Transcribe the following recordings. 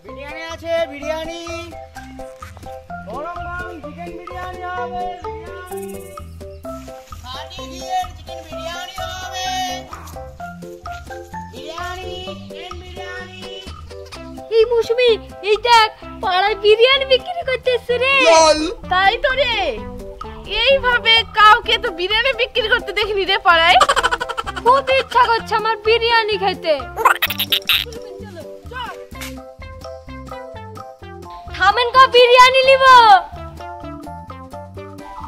বিরিয়ানি আছে, বিরিয়ানি গরম গরম চিকেন বিরিয়ানি হবে, খাঁটি ঘিয়ের চিকেন বিরিয়ানি হবে, বিরিয়ানি চিকেন বিরিয়ানি। এই মৌসুমি, এই দেখ পাড়ায় বিরিয়ানি বিক্রি করতেছে রে। তাই তো রে, এইভাবে কাউকে তো বিরিয়ানি বিক্রি করতে দেখিনি রে পাড়ায়। খুব ইচ্ছা করছে আমার বিরিয়ানি খেতে। থামেন কা বিরিয়ানি নিব।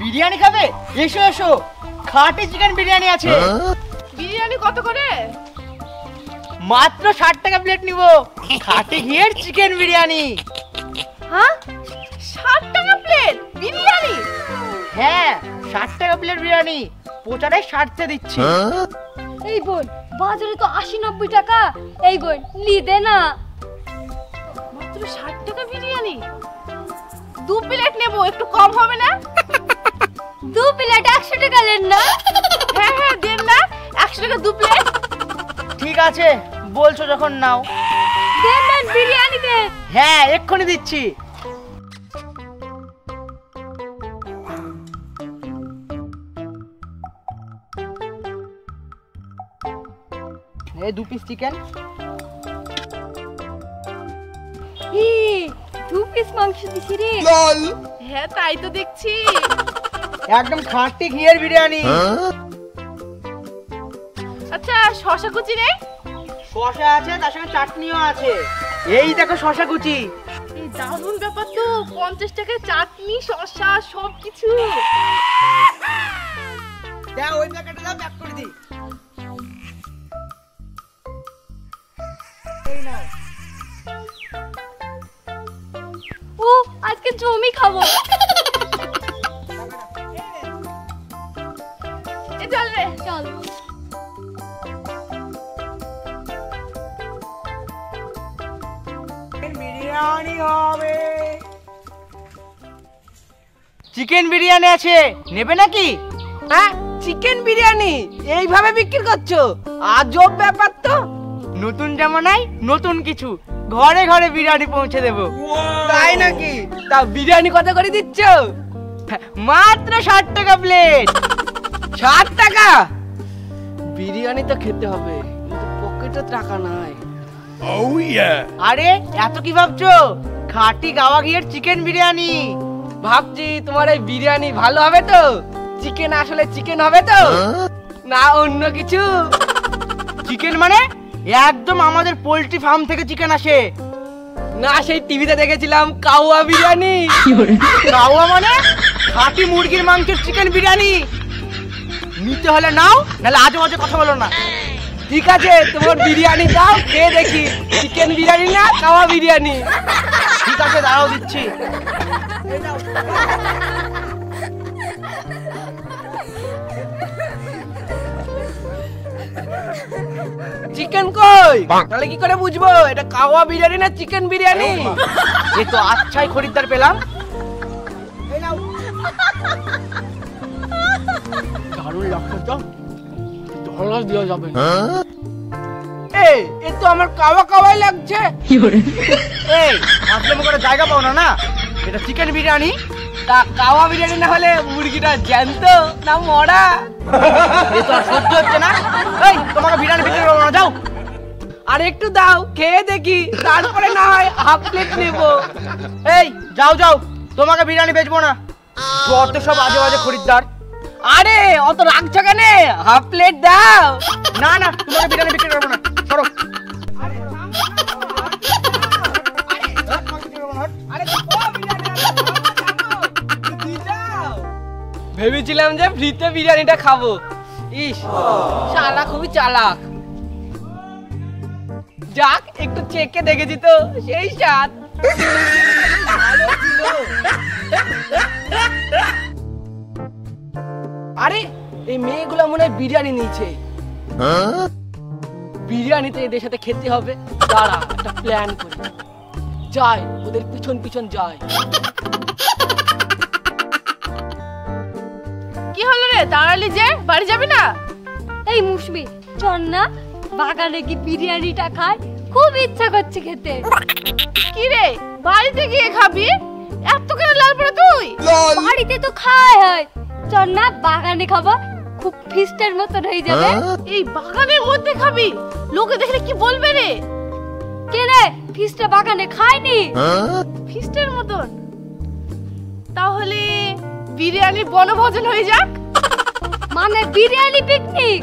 বিরিয়ানি খাবে? এসো এসো, খাঁটি চিকেন বিরিয়ানি আছে। বিরিয়ানি কত করে? মাত্র 60 টাকা প্লেট নিব, খাঁটি ঘিয়ের চিকেন বিরিয়ানি। হ্যাঁ, 60 টাকা প্লেট বিরিয়ানি? হ্যাঁ, 60 টাকা প্লেট বিরিয়ানি, প্রচারে 60 দিচ্ছি। এই বোন, বাজারে তো 80-90 টাকা। এই বোন লি দে না। মাত্র 60 টাকা বিরিয়ানি, 2 প্লেট নেব, একটু কম হবে না? 2 প্লেট 100 টাকা নেন না? হ্যাঁ হ্যাঁ দেন না, 100 টাকা 2 প্লেট। ঠিক আছে, বলছো যখন নাও। দেন দেন বিরিয়ানি দে। হ্যাঁ, এক্ষুনি দিচ্ছি। এই 2 পিস চিকেন। 2 পিস মাংস দিছি রে। হ্যাঁ তাই তো দেখছি। একদম খাঁটি ঘিয়ের বিরিয়ানি। আচ্ছা, শসা কুচি নেই? শসা আছে, তার সঙ্গে চাটনিও আছে। এই দেখো শসা কুচি। এই দারুণ ব্যাপার তো, 50 টাকায় চাটনি শসা সবকিছু। দাও ওই প্যাকেটে দাও, প্যাক করে দিই। এই নাও। ও আজকে জমি খাবো। এ চল রে, চল। বিরিয়ানি হবে। চিকেন বিরিয়ানি আছে, নেবে নাকি? হ্যাঁ, চিকেন বিরিয়ানি এইভাবে বিক্রি করছো? আজব ব্যাপার তো। নতুন জামানায় নতুন কিছু, ঘরে ঘরে বিরিয়ানি পৌঁছে দেব। তাই নাকি? তা বিরিয়ানি কত করে দিচ্ছ? মাত্র 60 টাকা প্লেট। 60 টাকা? বিরিয়ানি তো খেতে হবে, কিন্তু পকেটে টাকা নাই। আরে এত কি ভাবছো? খাঁটি গাওয়া ঘিয়ের চিকেন বিরিয়ানি। ভাবছি তোমার এই বিরিয়ানি ভালো হবে তো? চিকেন আসলে চিকেন হবে তো, না অন্য কিছু? চিকেন মানে একদম আমাদের পোল্ট্রি ফার্ম থেকে চিকেন আসে। না সেই টিভিতে দেখেছিলাম কাওয়া বিরিয়ানি। কাওয়া মানে খাঁটি মুরগির মাংসের চিকেন বিরিয়ানি। নিতে হলে নাও, নাহলে আজে বাজে কথা বলো না। ঠিক আছে, তোমার বিরিয়ানি দাও, খেয়ে দেখি চিকেন বিরিয়ানি না কাওয়া বিরিয়ানি। ঠিক আছে, দাঁড়াও দিচ্ছি। চিকেন কই? তাহলে কি করে বুঝবো এটা কাওয়া বিরিয়ানি না চিকেন বিরিয়ানি? এই তো আচ্ছাই খরিদ্দার পেলাম। এই নাও। দারুণ লাগছে তো, ধরা দেওয়া যাবে না। এই এ তো আমার কাওয়া কাওয়াই লাগছে। এই আসলে করে জায়গা পাও না না, এটা চিকেন বিরিয়ানি। তা কাওয়া বিরিয়ানি না হলে মুরগিটা জ্যান্ত না মরা? এ তো আর সহ্য হচ্ছে না। এই তোমাকে বিরিয়ানি বিক্রি করবো না, যাও। আর একটু দাও, খেয়ে দেখি, তারপরে না হয় হাফ প্লেট নেব। এই যাও যাও, তোমাকে বিরিয়ানি বেচবো না, যত সব আজে বাজে খরিদ্দার। আরে অত রাখছো কেন? হাফ প্লেট দাও। না না, তোমাকে বিরিয়ানি বিক্রি করবো না, সরো। ভেবেছিলাম যে ফ্রিতে বিরিয়ানিটা খাবো। ইস, শালা খুবই চালাক। যাক, একটু চেকে দেখেছি তো, সেই স্বাদ। আরে এই মেয়েগুলো মনে হয় বিরিয়ানি নিয়েছে। বিরিয়ানি তো এদের সাথে খেতে হবে। দাঁড়া, একটা প্ল্যান করি। যাই, ওদের পিছন পিছন যাই। কি হলো রে, দাঁড়ালি যে? বাড়ি যাবি না? এই মৌসুমি, চল না বাগানে কি বিরিয়ানিটা খাই, খুব ইচ্ছা করছে খেতে। কি রে বাড়িতে গিয়ে খাবি? এত কেন লাল পড়া তুই? বাড়িতে তো খাওয়াই হয়, চল না বাগানে খাবো, খুব ফিস্টের মতন হয়ে যাবে। এই বাগানের মধ্যে খাবি? লোকে দেখলে কি বলবে রে? কে রে ফিস্টটা বাগানে খায়নি? ফিস্টের মতন? তাহলে বিরিয়ানি বনভোজন হয়ে যাক। মানে বিরিয়ানি পিকনিক?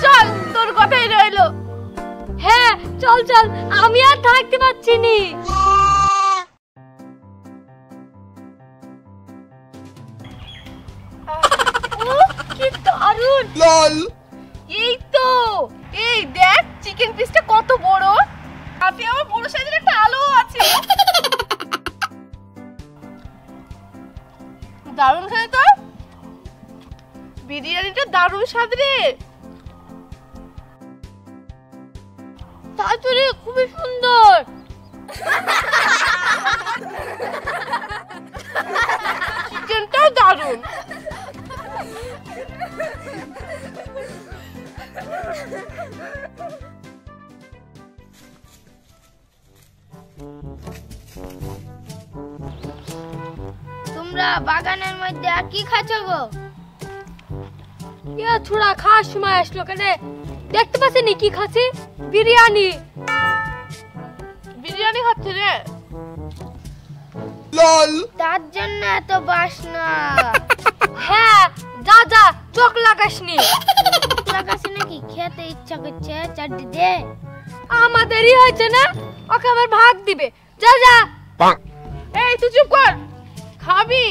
চল তোর কথাই রইলো। হ্যাঁ চল চল, আমি আর থাকতে পারছি নি। কি দারুণ! এই তো, এই দেখ চিকেন পিসটা কত বড়, সাথে আমার বড় সাইজের একটা আলু আছে। দারুণ খেতে তো, বিরিয়ানিটা দারুণ স্বাদ রে। তাড়াতাড়ি, খুবই সুন্দর। চিকেনটাও দারুণ। তোমরা বাগানের মধ্যে আর কি খাচ্ছ গো? ইয়া ছোড়া খাওয়ার সময় আসলো কেন? দেখতে পাচ্ছি কি খাচ্ছি? বিরিয়ানি। বিরিয়ানি খাচ্ছি রে? তার জন্য এত বাসনা। হ্যাঁ যা যা, চোখ লাগাসনি। লাগাসনি নাকি? খেতে ইচ্ছা করছে, চাটনি দে। আমাদেরই হয়েছে না, ওকে আবার ভাগ দিবে। যা যা। এই তুই চুপ কর, খাবি?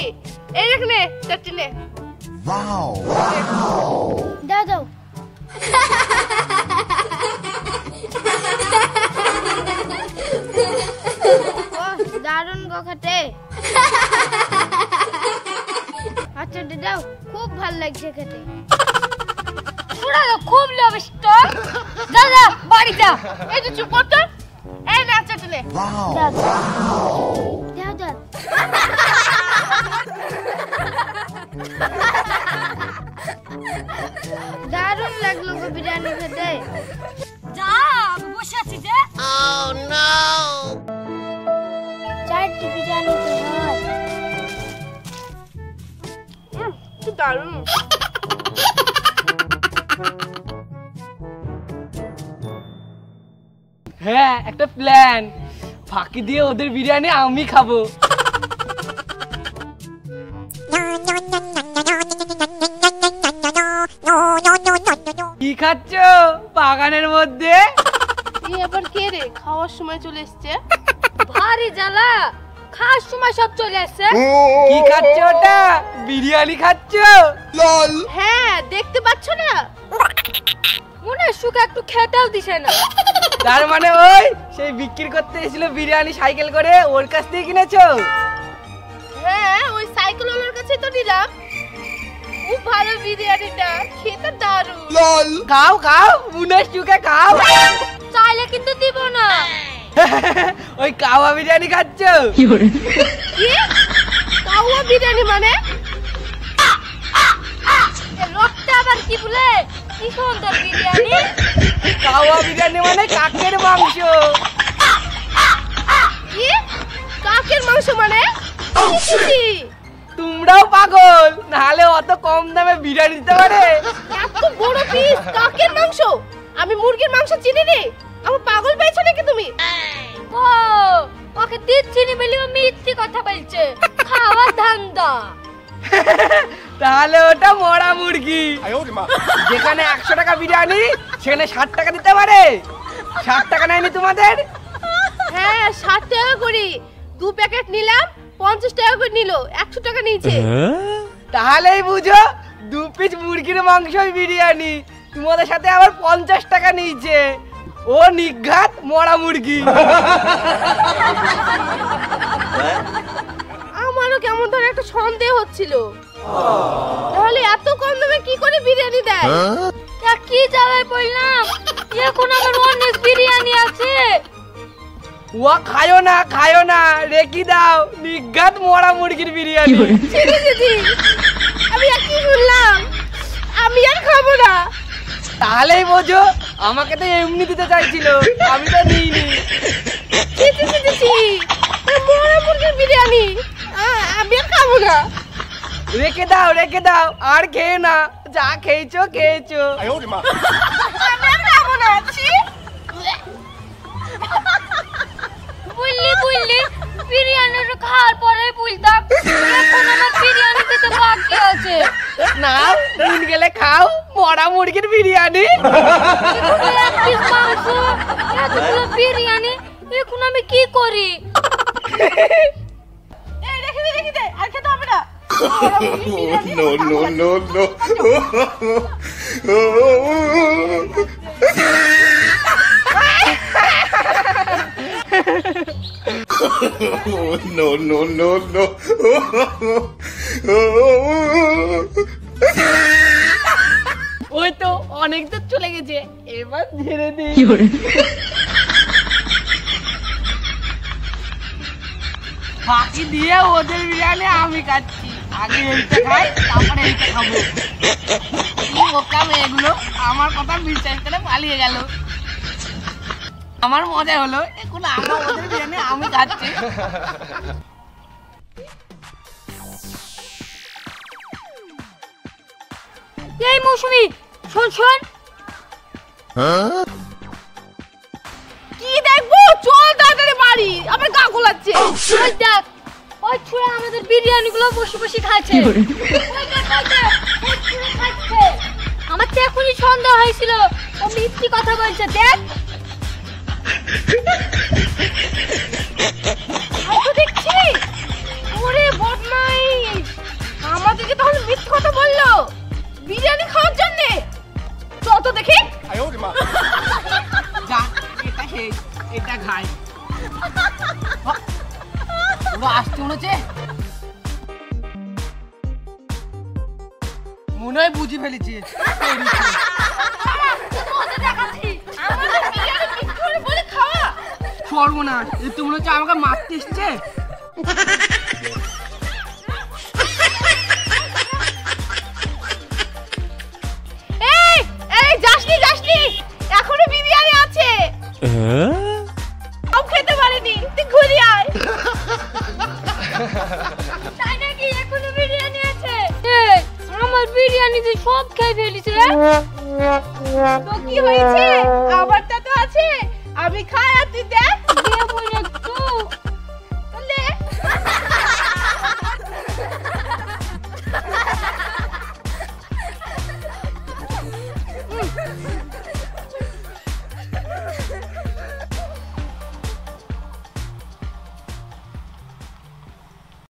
এই দেখ নে চাটনি নে। দাও দাও। দারুণ গো খেতে। আচ্ছা দাও, খুব ভালো লাগছে খেতে। পুরা খুব লবিষ্ট। যা যা বাড়ি যা। এই তুই চুপ কর তো। এই না চাটনি নে। দাও দাও দাও। দারুণ লাগলো গো বিরিয়ানি খেতে। যা, আমি বসে আছি যে। Oh no! চারটি বিরিয়ানি তো হয়। কি দারুণ। হ্যাঁ একটা প্ল্যান, ফাঁকি দিয়ে ওদের বিরিয়ানি আমি খাবো। কি খাচ্ছ বাগানের মধ্যে? এই আবার কে রে খাওয়ার সময় চলে এসছে? ভারী জ্বালা, খাওয়ার সময় সব চলে আসছে। কি খাচ্ছ ওটা? বিরিয়ানি খাচ্ছ? হ্যাঁ দেখতে পাচ্ছ না? মনে সুখে একটু খেতেও দিছে না। তার মানে ওই সেই বিক্রি করতে এসেছিল বিরিয়ানি সাইকেল করে, ওর কাছ থেকে কিনেছো? হ্যাঁ ওই সাইকেল ওয়ালার কাছে তো নিলাম। খুব ভালো বিরিয়ানিটা, খেতে দারুণ। খাও খাও, মুনে সুখে খাও। চাইলে কিন্তু দিব না। ওই কাওয়া বিরিয়ানি খাচ্ছ? কি কাওয়া বিরিয়ানি মানে? লোকটা আবার কি বলে? কি সুন্দর বিরিয়ানি। কাওয়া বিরিয়ানি মানে কাকের মাংস। কি কাকের মাংস মানে? তোমরাও পাগল, নাহলে অত কম দামে বিরিয়ানি দিতে পারে? এত বড় পিস কাকের মাংস? আমি মুরগির মাংস চিনি রে। আমার পাগল পেয়েছো নাকি তুমি? ও ওকে দিচ্ছি নি বলি ও মিথ্যে কথা বলছে। খাওয়া ধান্দা। তাহলে ওটা মরা মুরগি। যেখানে 100 টাকা বিরিয়ানি সেখানে 60 টাকা দিতে পারে? 60 টাকা নেয়নি তোমাদের? হ্যাঁ 60 টাকা করে 2 প্যাকেট নিলাম, 50 টাকা করে নিল, 100 টাকা নিয়েছে। তাহলেই বুঝো 2 পিস মুরগির মাংসই বিরিয়ানি, তোমাদের সাথে আবার 50 টাকা নিয়েছে। ও নিঘাত মরা মুরগি। আমারও কেমন ধরে একটা সন্দেহ হচ্ছিল, তাহলে এত কম দামে কি করে বিরিয়ানি দেয়? তা কি জ্বালায় পড়লাম, এখন আবার অনেক বিরিয়ানি আছে। ও খায়ো না, রেখে দাও, নিঘাত মরা মুরগির বিরিয়ানি। দিদি আমি আর কি শুনলাম, আমি আর খাবো না। তাহলেই বোঝো আমাকে তো এমনি দিতে চাইছিল, আমি তো নিইনি। মরা মুরগির বিরিয়ানি আমি আর খাবো না। রেখে দাও, আর খেয়ে না, যা খেয়েছো খেয়েছো। আমি আর খাবো না। বুঝলি বিরিয়ানিটা খাওয়ার পরে বুঝতাম এখন আমার বিরিয়ানি খেতে বাকি আছে। না দিন গেলে খাও মরা মুরগির বিরিয়ানি। এক পিস মাংস, এতগুলো বিরিয়ানি, এখন আমি কি করি? এই রেখে দে, আর খেতে হবে না। No. No. ওই তো অনেক তো চলে গেছে, এবার ছেড়ে দিই। বাকি দিয়ে ওদের বিরিয়ানি আমি খাচ্ছি, আগে এইটা খাই তারপরে এইটা খাবো। কি বোকা মেয়েগুলো আমার কথা বিশ্বাস করে পালিয়ে গেল। আমার মজা হলো, এখন আমার ওদের বিরিয়ানি আমি খাচ্ছি। এই মৌসুমী, শোন কি দেখবো? চল তাড়াতাড়ি বাড়ি, আমার গা গোলাচ্ছে। ওই দেখ, ওই ছুঁড়ে আমাদের বিরিয়ানি গুলো বসে খাচ্ছে। ওই দেখ, ওই ছুঁড়ে খাচ্ছে। আমার তো এখনই সন্দেহ হয়েছিল ও মিথ্যি কথা বলছে। দেখ আমি তো দেখছি। ওরে বদমাইশ, আমাদেরকে তাহলে মিথ্যে কথা বললো বিরিয়ানি খাওয়ার জন্য। চল তো দেখি। যা এটা খেয়ে, এটা খাই। আসতে মনে হচ্ছে, মনে হয় বুঝে ফেলেছি। আমাদের বিরিয়ানি মিথ্যে করে বলে খাওয়া। সর্বনাশ, এ তো মনে হচ্ছে আমাকে মারতে এসছে। এই যাসনি, এখনো বিরিয়ানি আছে। সব খেতে পারিনি, তুই ঘুরে আয়। তাই নাকি? এখনো বিরিয়ানি আছে? আমার বিরিয়ানি তুই সব খেয়ে ফেলিস রে। তো কি হয়েছে? আমারটা তো আছে, আমি খাই আর তুই দেখ।